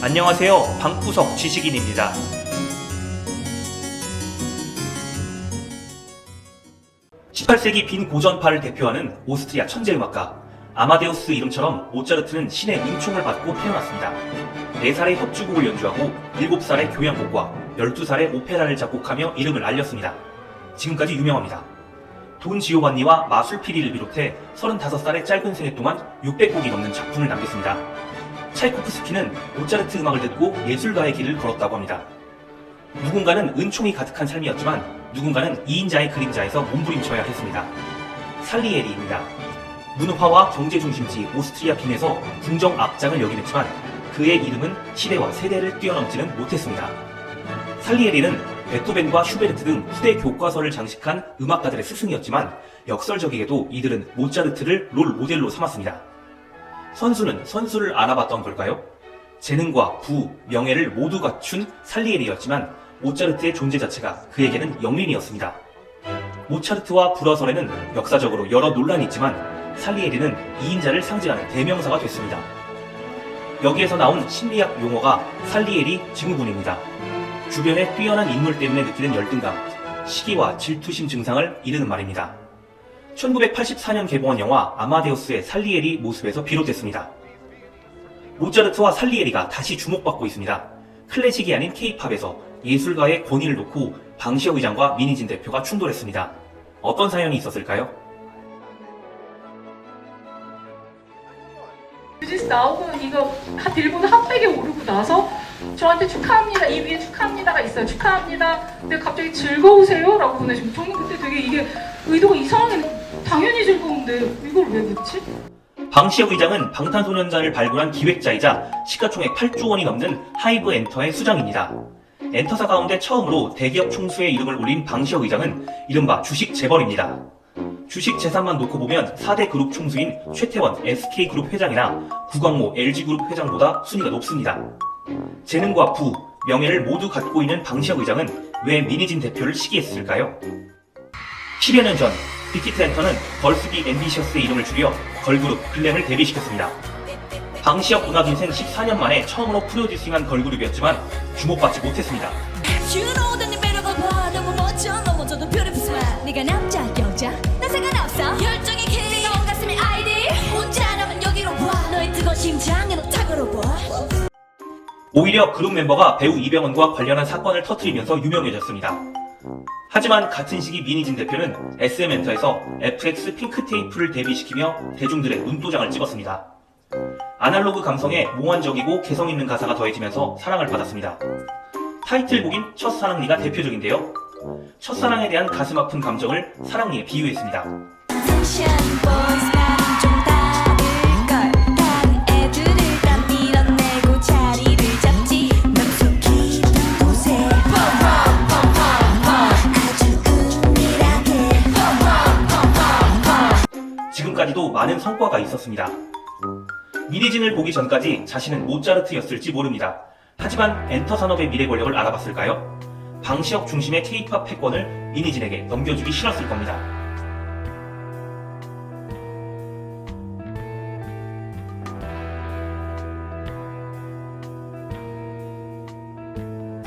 안녕하세요. 방구석 지식인입니다. 18세기 빈 고전파를 대표하는 오스트리아 천재음악가 아마데우스 이름처럼 모차르트는 신의 은총을 받고 태어났습니다. 4살에 협주곡을 연주하고 7살에 교향곡과 12살에 오페라를 작곡하며 이름을 알렸습니다. 지금까지 유명합니다. 돈 지오반니와 마술피리를 비롯해 35살의 짧은 생애 동안 600곡이 넘는 작품을 남겼습니다. 차이코프스키는 모차르트 음악을 듣고 예술가의 길을 걸었다고 합니다. 누군가는 은총이 가득한 삶이었지만 누군가는 2인자의 그림자에서 몸부림쳐야 했습니다. 살리에리입니다. 문화와 경제 중심지 오스트리아 빈에서 궁정 악장을 역임했지만 그의 이름은 시대와 세대를 뛰어넘지는 못했습니다. 살리에리는 베토벤과 슈베르트 등 후대 교과서를 장식한 음악가들의 스승이었지만 역설적이게도 이들은 모차르트를 롤 모델로 삼았습니다. 선수는 선수를 알아봤던 걸까요? 재능과 부, 명예를 모두 갖춘 살리에리였지만 모차르트의 존재 자체가 그에게는 영린이었습니다. 모차르트와 불화설에는 역사적으로 여러 논란이 있지만 살리에리는 2인자를 상징하는 대명사가 됐습니다. 여기에서 나온 심리학 용어가 살리에리 증후군입니다. 주변의 뛰어난 인물 때문에 느끼는 열등감, 시기와 질투심 증상을 이르는 말입니다. 1984년 개봉한 영화 아마데우스의 살리에리 모습에서 비롯됐습니다. 모차르트와 살리에리가 다시 주목받고 있습니다. 클래식이 아닌 K-팝에서 예술가의 권위를 놓고 방시혁 의장과 민희진 대표가 충돌했습니다. 어떤 사연이 있었을까요? 뉴진스 나오고 이거 빌보드 핫백에 오르고 나서 저한테 축하합니다. 이 위에 축하합니다가 있어요. 축하합니다. 근데 갑자기 즐거우세요? 라고 보내시면 저는 그때 되게 이게 의도가 이상하게 당연히 즐거운데 이걸 왜 묻지? 방시혁 의장은 방탄소년단을 발굴한 기획자이자 시가총액 8조 원이 넘는 하이브 엔터의 수장입니다. 엔터사 가운데 처음으로 대기업 총수의 이름을 올린 방시혁 의장은 이른바 주식 재벌입니다. 주식 재산만 놓고 보면 4대 그룹 총수인 최태원 SK그룹 회장이나 구광모 LG그룹 회장보다 순위가 높습니다. 재능과 부, 명예를 모두 갖고 있는 방시혁 의장은 왜 민희진 대표를 시기했을까요? 10여 년 전 빅히트 엔터는 걸스비 앰비셔스의 이름을 줄여 걸그룹 글램을 데뷔시켰습니다. 방시혁 음악 인생 14년 만에 처음으로 프로듀싱한 걸그룹이었지만 주목받지 못했습니다. 네가 남자 여자 나 상관없어 열정이 내 온 가슴에 아이디 혼자라면 여기로 와 너의 뜨거운 심장에 너 타고로 와. 오히려 그룹 멤버가 배우 이병헌과 관련한 사건을 터뜨리면서 유명해졌습니다. 하지만 같은 시기 민희진 대표는 SM엔터에서 FX 핑크테이프를 데뷔시키며 대중들의 눈도장을 찍었습니다. 아날로그 감성에 몽환적이고 개성있는 가사가 더해지면서 사랑을 받았습니다. 타이틀곡인 첫사랑니가 대표적인데요. 첫사랑에 대한 가슴 아픈 감정을 사랑니에 비유했습니다. 지금까지도 많은 성과가 있었습니다. 민희진을 보기 전까지 자신은 모차르트였을지 모릅니다. 하지만 엔터 산업의 미래 권력을 알아봤을까요? 방시혁 중심의 K-팝 패권을 민희진에게 넘겨주기 싫었을 겁니다.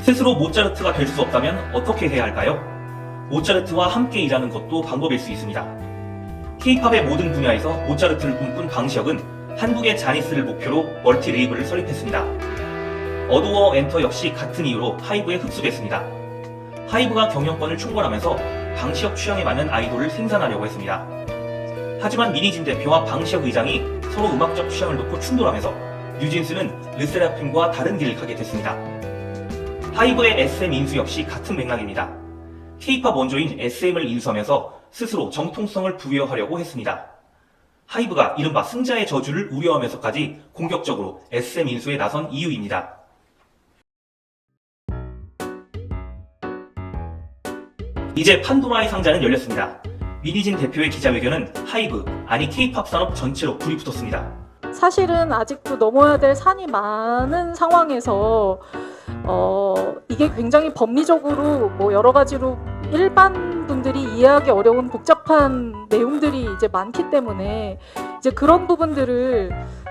스스로 모차르트가 될 수 없다면 어떻게 해야 할까요? 모차르트와 함께 일하는 것도 방법일 수 있습니다. K-팝의 모든 분야에서 모차르트를 꿈꾼 방시혁은 한국의 자니스를 목표로 멀티 레이블을 설립했습니다. 어도어 엔터 역시 같은 이유로 하이브에 흡수됐습니다. 하이브가 경영권을 충돌하면서 방시혁 취향에 맞는 아이돌을 생산하려고 했습니다. 하지만 민희진 대표와 방시혁 의장이 서로 음악적 취향을 놓고 충돌하면서 뉴진스는 르세라핌과 다른 길을 가게 됐습니다. 하이브의 SM 인수 역시 같은 맥락입니다. K-팝 원조인 SM을 인수하면서 스스로 정통성을 부여하려고 했습니다. 하이브가 이른바 승자의 저주를 우려하면서까지 공격적으로 SM 인수에 나선 이유입니다. 이제 판도라의 상자는 열렸습니다. 민희진 대표의 기자회견은 하이브, 아니 K-팝 산업 전체로 불이 붙었습니다. 사실은 아직도 넘어야 될 산이 많은 상황에서 이게 굉장히 법리적으로 여러 가지로 일반 분들이 이해하기 어려운 복잡한 내용들이 이제 많기 때문에 이제 그런 부분들을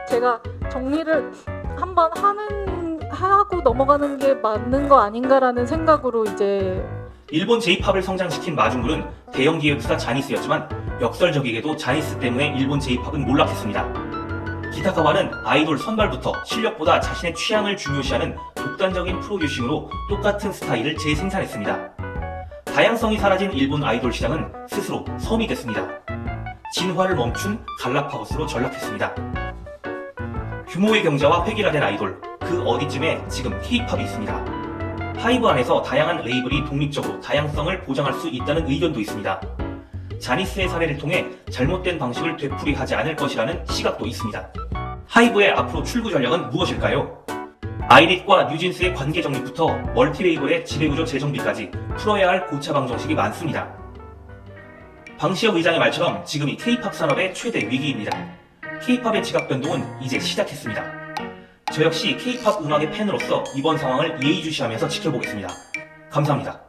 제가 정리를 한번 하는 하고 넘어가는 게 맞는 거 아닌가라는 생각으로 이제 일본 J-팝을 성장시킨 마중물은 대형 기획사 자니스였지만 역설적이게도 자니스 때문에 일본 J-팝은 몰락했습니다. 기타카와는 아이돌 선발부터 실력보다 자신의 취향을 중요시하는 독단적인 프로듀싱으로 똑같은 스타일을 재생산했습니다. 다양성이 사라진 일본 아이돌 시장은 스스로 섬이 됐습니다. 진화를 멈춘 갈라파고스로 전락했습니다. 규모의 경제와 획일화된 아이돌, 그 어디쯤에 지금 K-팝이 있습니다. 하이브 안에서 다양한 레이블이 독립적으로 다양성을 보장할 수 있다는 의견도 있습니다. 자니스의 사례를 통해 잘못된 방식을 되풀이하지 않을 것이라는 시각도 있습니다. 하이브의 앞으로 출구 전략은 무엇일까요? 아이릿과 뉴진스의 관계 정립부터 멀티레이블의 지배구조 재정비까지 풀어야 할 고차 방정식이 많습니다. 방시혁 의장의 말처럼 지금이 K-팝 산업의 최대 위기입니다. K-팝의 지각 변동은 이제 시작했습니다. 저 역시 K-팝 음악의 팬으로서 이번 상황을 예의주시하면서 지켜보겠습니다. 감사합니다.